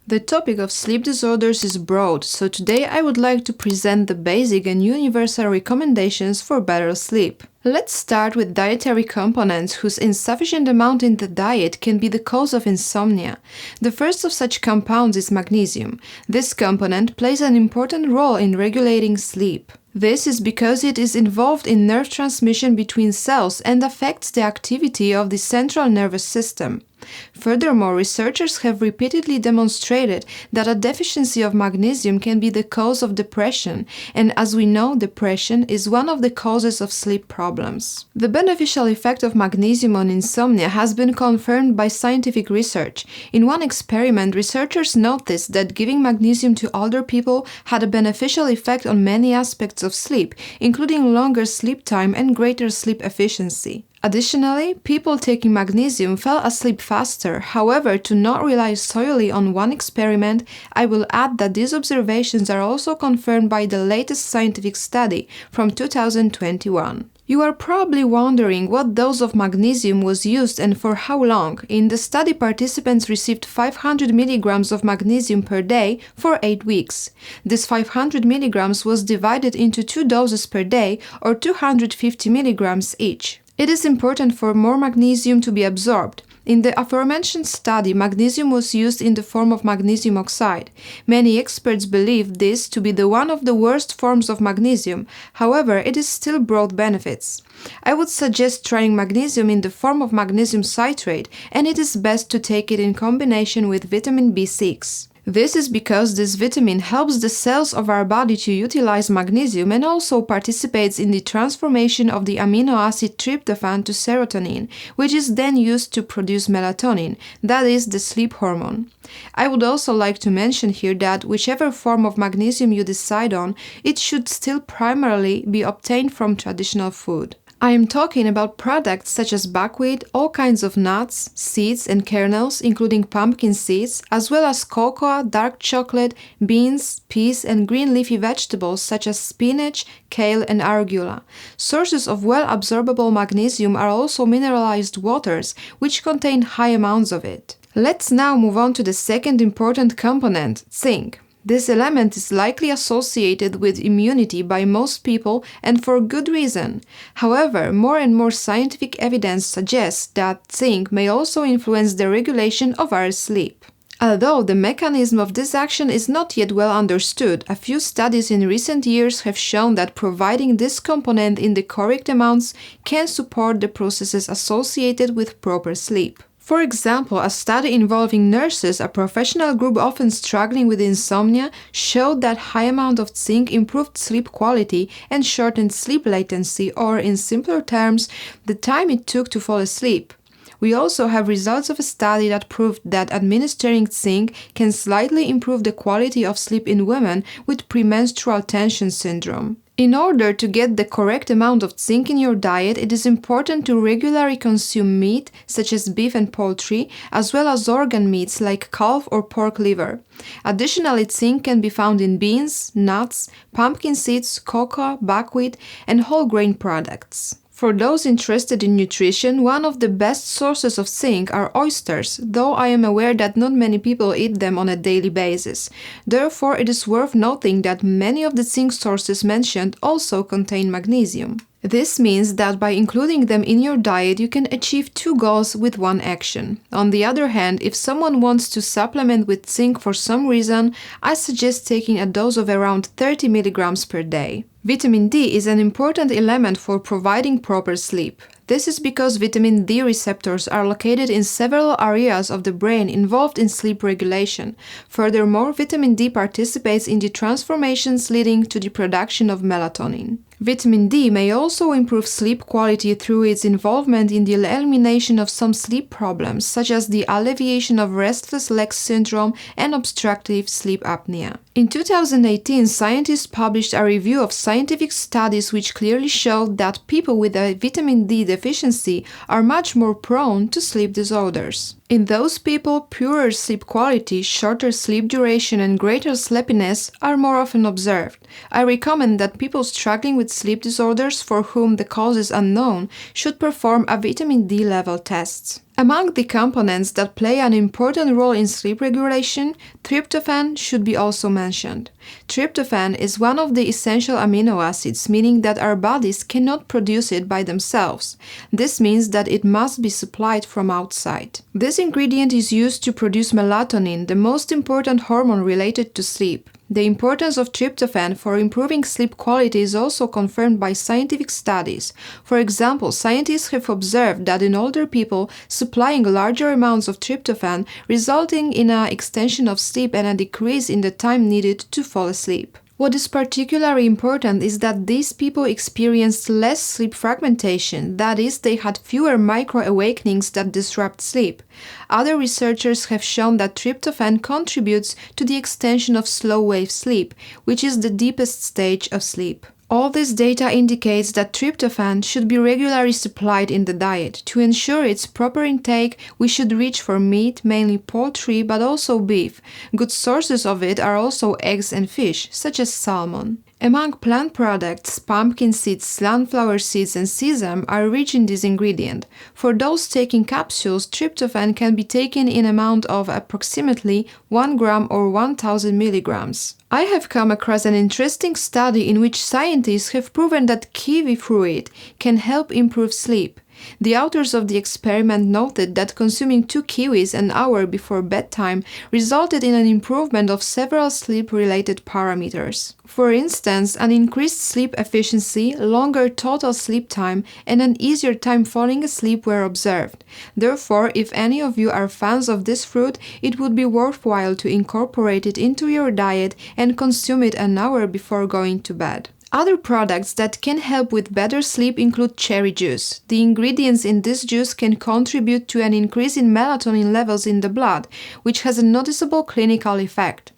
The topic of sleep disorders is broad, so today I would like to present the basic and universal recommendations for better sleep. Let's start with dietary components whose insufficient amount in the diet can be the cause of insomnia. The first of such compounds is magnesium. This component plays an important role in regulating sleep. This is because it is involved in nerve transmission between cells and affects the activity of the central nervous system. Furthermore, researchers have repeatedly demonstrated that a deficiency of magnesium can be the cause of depression, and as we know, depression is one of the causes of sleep problems. The beneficial effect of magnesium on insomnia has been confirmed by scientific research. In one experiment, researchers noticed that giving magnesium to older people had a beneficial effect on many aspects of sleep, including longer sleep time and greater sleep efficiency. Additionally, people taking magnesium fell asleep faster. However, to not rely solely on one experiment, I will add that these observations are also confirmed by the latest scientific study from 2021. You are probably wondering what dose of magnesium was used and for how long. In the study, participants received 500 mg of magnesium per day for 8 weeks. This 500 mg was divided into 2 doses per day or 250 mg each. It is important for more magnesium to be absorbed. In the aforementioned study, magnesium was used in the form of magnesium oxide. Many experts believe this to be one of the worst forms of magnesium. However, it is still brought benefits. I would suggest trying magnesium in the form of magnesium citrate, and it is best to take it in combination with vitamin B6. This is because this vitamin helps the cells of our body to utilize magnesium and also participates in the transformation of the amino acid tryptophan to serotonin, which is then used to produce melatonin, that is, the sleep hormone. I would also like to mention here that whichever form of magnesium you decide on, it should still primarily be obtained from traditional food. I am talking about products such as buckwheat, all kinds of nuts, seeds and kernels, including pumpkin seeds, as well as cocoa, dark chocolate, beans, peas and green leafy vegetables such as spinach, kale and arugula. Sources of well-absorbable magnesium are also mineralized waters, which contain high amounts of it. Let's now move on to the second important component, zinc. This element is likely associated with immunity by most people and for good reason. However, more and more scientific evidence suggests that zinc may also influence the regulation of our sleep. Although the mechanism of this action is not yet well understood, a few studies in recent years have shown that providing this component in the correct amounts can support the processes associated with proper sleep. For example, a study involving nurses, a professional group often struggling with insomnia, showed that high amount of zinc improved sleep quality and shortened sleep latency, or in simpler terms, the time it took to fall asleep. We also have results of a study that proved that administering zinc can slightly improve the quality of sleep in women with premenstrual tension syndrome. In order to get the correct amount of zinc in your diet, it is important to regularly consume meat, such as beef and poultry, as well as organ meats like calf or pork liver. Additionally, zinc can be found in beans, nuts, pumpkin seeds, cocoa, buckwheat, and whole grain products. For those interested in nutrition, one of the best sources of zinc are oysters, though I am aware that not many people eat them on a daily basis. Therefore, it is worth noting that many of the zinc sources mentioned also contain magnesium. This means that by including them in your diet, you can achieve 2 goals with one action. On the other hand, if someone wants to supplement with zinc for some reason, I suggest taking a dose of around 30 mg per day. Vitamin D is an important element for providing proper sleep. This is because vitamin D receptors are located in several areas of the brain involved in sleep regulation. Furthermore, vitamin D participates in the transformations leading to the production of melatonin. Vitamin D may also improve sleep quality through its involvement in the elimination of some sleep problems, such as the alleviation of restless leg syndrome and obstructive sleep apnea. In 2018, scientists published a review of scientific studies which clearly showed that people with a vitamin D deficiency are much more prone to sleep disorders. In those people, poorer sleep quality, shorter sleep duration, and greater sleepiness are more often observed. I recommend that people struggling with sleep disorders for whom the cause is unknown should perform a vitamin D level test. Among the components that play an important role in sleep regulation, tryptophan should be also mentioned. Tryptophan is one of the essential amino acids, meaning that our bodies cannot produce it by themselves. This means that it must be supplied from outside. This ingredient is used to produce melatonin, the most important hormone related to sleep. The importance of tryptophan for improving sleep quality is also confirmed by scientific studies. For example, scientists have observed that in older people, supplying larger amounts of tryptophan resulting in an extension of sleep and a decrease in the time needed to fall asleep. What is particularly important is that these people experienced less sleep fragmentation, that is, they had fewer micro-awakenings that disrupt sleep. Other researchers have shown that tryptophan contributes to the extension of slow-wave sleep, which is the deepest stage of sleep. All this data indicates that tryptophan should be regularly supplied in the diet. To ensure its proper intake, we should reach for meat, mainly poultry, but also beef. Good sources of it are also eggs and fish, such as salmon. Among plant products, pumpkin seeds, sunflower seeds, and sesame are rich in this ingredient. For those taking capsules, tryptophan can be taken in amount of approximately 1 gram or 1000 milligrams. I have come across an interesting study in which scientists have proven that kiwi fruit can help improve sleep. The authors of the experiment noted that consuming 2 kiwis an hour before bedtime resulted in an improvement of several sleep-related parameters. For instance, an increased sleep efficiency, longer total sleep time, and an easier time falling asleep were observed. Therefore, if any of you are fans of this fruit, it would be worthwhile to incorporate it into your diet and consume it an hour before going to bed. Other products that can help with better sleep include cherry juice. The ingredients in this juice can contribute to an increase in melatonin levels in the blood, which has a noticeable clinical effect.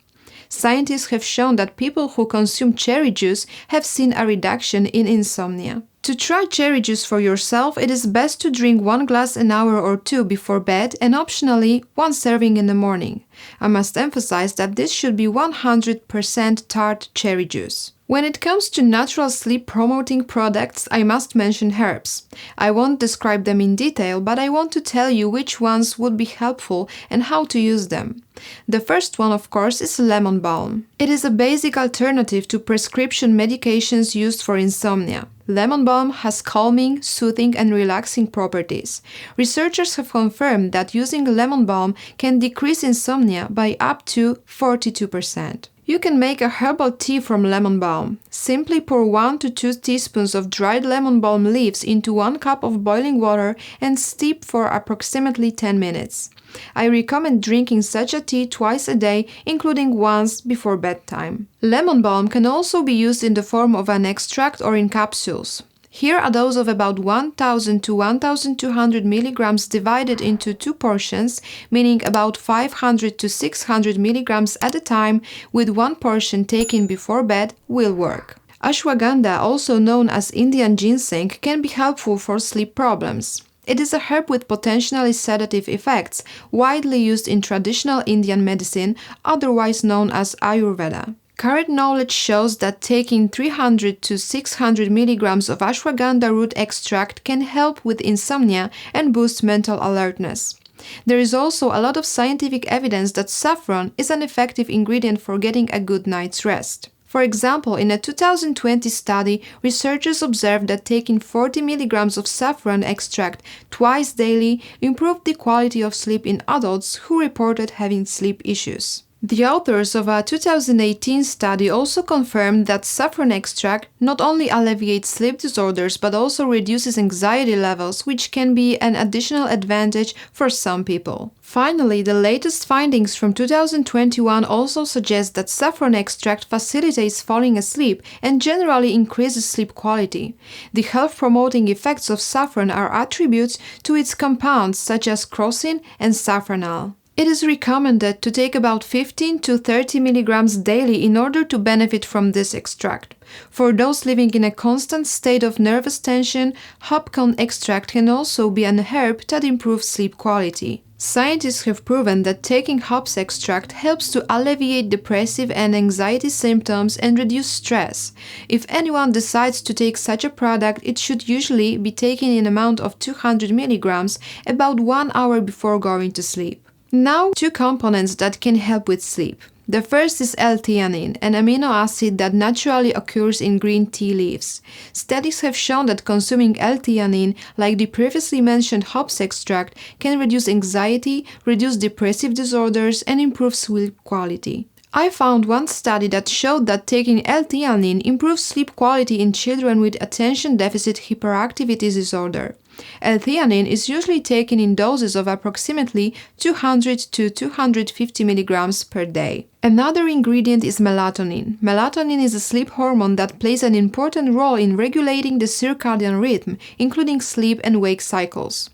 Scientists have shown that people who consume cherry juice have seen a reduction in insomnia. To try cherry juice for yourself, it is best to drink 1 glass an hour or 2 before bed and optionally 1 serving in the morning. I must emphasize that this should be 100% tart cherry juice. When it comes to natural sleep-promoting products, I must mention herbs. I won't describe them in detail, but I want to tell you which ones would be helpful and how to use them. The first one, of course, is lemon balm. It is a basic alternative to prescription medications used for insomnia. Lemon balm has calming, soothing, and relaxing properties. Researchers have confirmed that using lemon balm can decrease insomnia by up to 42%. You can make a herbal tea from lemon balm. Simply pour 1 to 2 teaspoons of dried lemon balm leaves into 1 cup of boiling water and steep for approximately 10 minutes. I recommend drinking such a tea twice a day, including once before bedtime. Lemon balm can also be used in the form of an extract or in capsules. Here a dose of about 1000 to 1200 milligrams divided into 2 portions, meaning about 500 to 600 milligrams at a time, with 1 portion taken before bed, will work. Ashwagandha, also known as Indian ginseng, can be helpful for sleep problems. It is a herb with potentially sedative effects, widely used in traditional Indian medicine, otherwise known as Ayurveda. Current knowledge shows that taking 300 to 600 milligrams of ashwagandha root extract can help with insomnia and boost mental alertness. There is also a lot of scientific evidence that saffron is an effective ingredient for getting a good night's rest. For example, in a 2020 study, researchers observed that taking 40 milligrams of saffron extract twice daily improved the quality of sleep in adults who reported having sleep issues. The authors of a 2018 study also confirmed that saffron extract not only alleviates sleep disorders but also reduces anxiety levels, which can be an additional advantage for some people. Finally, the latest findings from 2021 also suggest that saffron extract facilitates falling asleep and generally increases sleep quality. The health-promoting effects of saffron are attributes to its compounds such as crocin and saffronal. It is recommended to take about 15 to 30 milligrams daily in order to benefit from this extract. For those living in a constant state of nervous tension, hopcone extract can also be an herb that improves sleep quality. Scientists have proven that taking hops extract helps to alleviate depressive and anxiety symptoms and reduce stress. If anyone decides to take such a product, it should usually be taken in an amount of 200 milligrams about 1 hour before going to sleep. Now, 2 components that can help with sleep. The first is L-theanine, an amino acid that naturally occurs in green tea leaves. Studies have shown that consuming L-theanine, like the previously mentioned hops extract, can reduce anxiety, reduce depressive disorders, and improve sleep quality. I found one study that showed that taking L-theanine improves sleep quality in children with attention deficit hyperactivity disorder. L-theanine is usually taken in doses of approximately 200 to 250 milligrams per day. Another ingredient is melatonin. Melatonin is a sleep hormone that plays an important role in regulating the circadian rhythm, including sleep and wake cycles.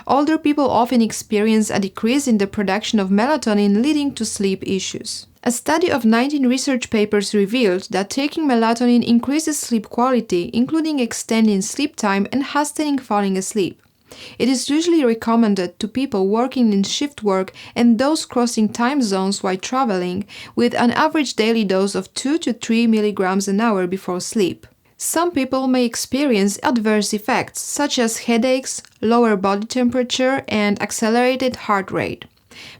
Older people often experience a decrease in the production of melatonin, leading to sleep issues. A study of 19 research papers revealed that taking melatonin increases sleep quality, including extending sleep time and hastening falling asleep. It is usually recommended to people working in shift work and those crossing time zones while traveling, with an average daily dose of 2 to 3 milligrams an hour before sleep. Some people may experience adverse effects such as headaches, lower body temperature, and accelerated heart rate.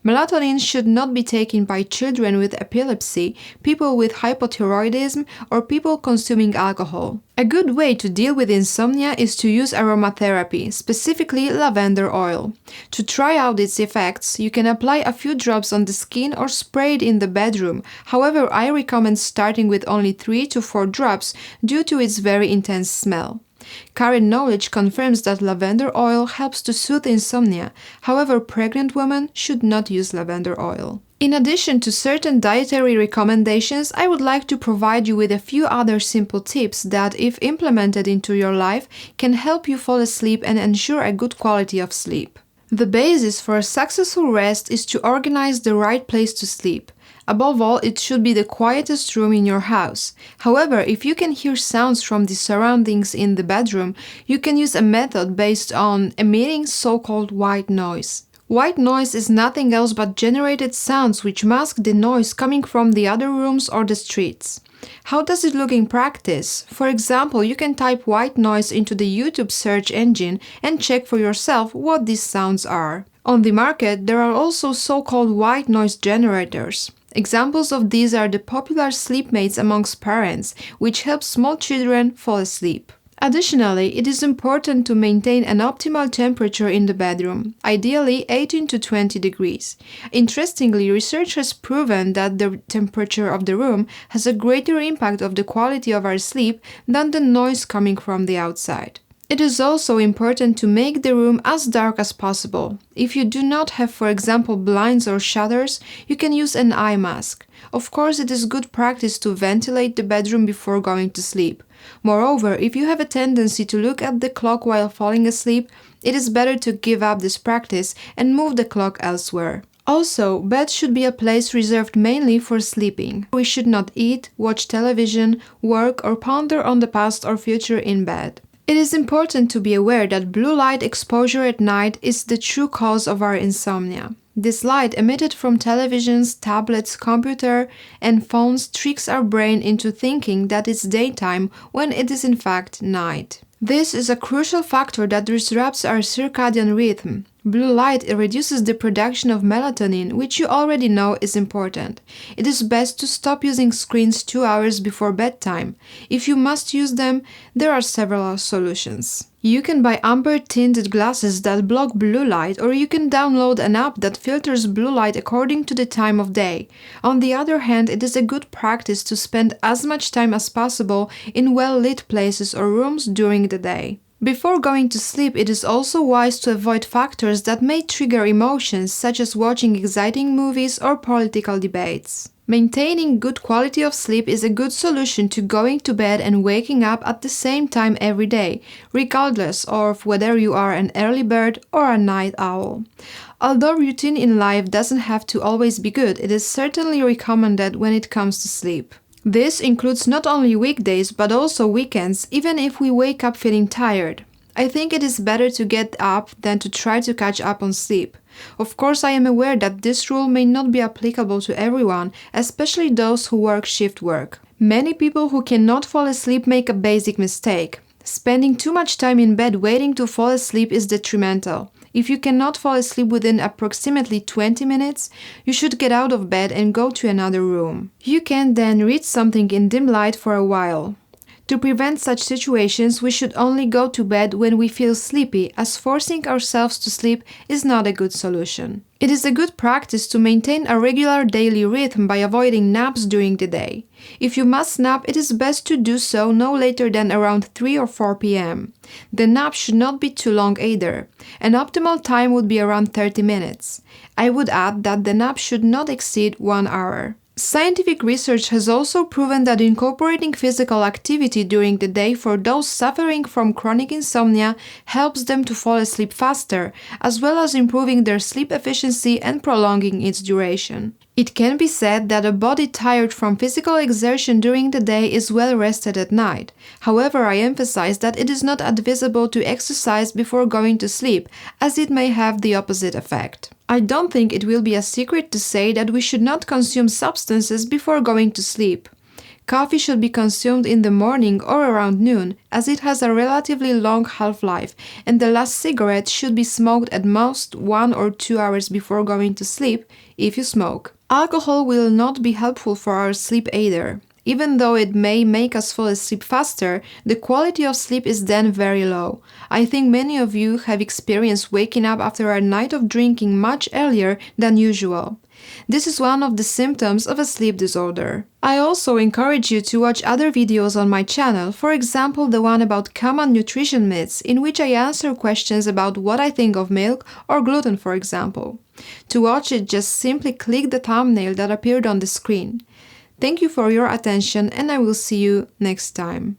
Melatonin should not be taken by children with epilepsy, people with hypothyroidism, or people consuming alcohol. A good way to deal with insomnia is to use aromatherapy, specifically lavender oil. To try out its effects, you can apply a few drops on the skin or spray it in the bedroom. However, I recommend starting with only 3 to 4 drops due to its very intense smell. Current knowledge confirms that lavender oil helps to soothe insomnia. However, pregnant women should not use lavender oil. In addition to certain dietary recommendations, I would like to provide you with a few other simple tips that, if implemented into your life, can help you fall asleep and ensure a good quality of sleep. The basis for a successful rest is to organize the right place to sleep. Above all, it should be the quietest room in your house. However, if you can hear sounds from the surroundings in the bedroom, you can use a method based on emitting so-called white noise. White noise is nothing else but generated sounds which mask the noise coming from the other rooms or the streets. How does it look in practice? For example, you can type white noise into the YouTube search engine and check for yourself what these sounds are. On the market, there are also so-called white noise generators. Examples of these are the popular sleepmates amongst parents, which help small children fall asleep. Additionally, it is important to maintain an optimal temperature in the bedroom, ideally 18 to 20 degrees. Interestingly, research has proven that the temperature of the room has a greater impact on the quality of our sleep than the noise coming from the outside. It is also important to make the room as dark as possible. If you do not have, for example, blinds or shutters, you can use an eye mask. Of course, it is good practice to ventilate the bedroom before going to sleep. Moreover, if you have a tendency to look at the clock while falling asleep, it is better to give up this practice and move the clock elsewhere. Also, bed should be a place reserved mainly for sleeping. We should not eat, watch television, work, or ponder on the past or future in bed. It is important to be aware that blue light exposure at night is the true cause of our insomnia. This light emitted from televisions, tablets, computer, and phones tricks our brain into thinking that it's daytime when it is in fact night. This is a crucial factor that disrupts our circadian rhythm. Blue light reduces the production of melatonin, which you already know is important. It is best to stop using screens 2 hours before bedtime. If you must use them, there are several solutions. You can buy amber-tinted glasses that block blue light, or you can download an app that filters blue light according to the time of day. On the other hand, it is a good practice to spend as much time as possible in well-lit places or rooms during the day. Before going to sleep, it is also wise to avoid factors that may trigger emotions, such as watching exciting movies or political debates. Maintaining good quality of sleep is a good solution to going to bed and waking up at the same time every day, regardless of whether you are an early bird or a night owl. Although routine in life doesn't have to always be good, it is certainly recommended when it comes to sleep. This includes not only weekdays but also weekends, even if we wake up feeling tired. I think it is better to get up than to try to catch up on sleep. Of course, I am aware that this rule may not be applicable to everyone, especially those who work shift work. Many people who cannot fall asleep make a basic mistake. Spending too much time in bed waiting to fall asleep is detrimental. If you cannot fall asleep within approximately 20 minutes, you should get out of bed and go to another room. You can then read something in dim light for a while. To prevent such situations, we should only go to bed when we feel sleepy, as forcing ourselves to sleep is not a good solution. It is a good practice to maintain a regular daily rhythm by avoiding naps during the day. If you must nap, it is best to do so no later than around 3 or 4 p.m. The nap should not be too long either. An optimal time would be around 30 minutes. I would add that the nap should not exceed 1 hour. Scientific research has also proven that incorporating physical activity during the day for those suffering from chronic insomnia helps them to fall asleep faster, as well as improving their sleep efficiency and prolonging its duration. It can be said that a body tired from physical exertion during the day is well rested at night. However, I emphasize that it is not advisable to exercise before going to sleep, as it may have the opposite effect. I don't think it will be a secret to say that we should not consume substances before going to sleep. Coffee should be consumed in the morning or around noon, as it has a relatively long half-life, and the last cigarette should be smoked at most 1 or 2 hours before going to sleep, if you smoke. Alcohol will not be helpful for our sleep either. Even though it may make us fall asleep faster, the quality of sleep is then very low. I think many of you have experienced waking up after a night of drinking much earlier than usual. This is one of the symptoms of a sleep disorder. I also encourage you to watch other videos on my channel, for example the one about common nutrition myths, in which I answer questions about what I think of milk or gluten, for example. To watch it, just simply click the thumbnail that appeared on the screen. Thank you for your attention, and I will see you next time.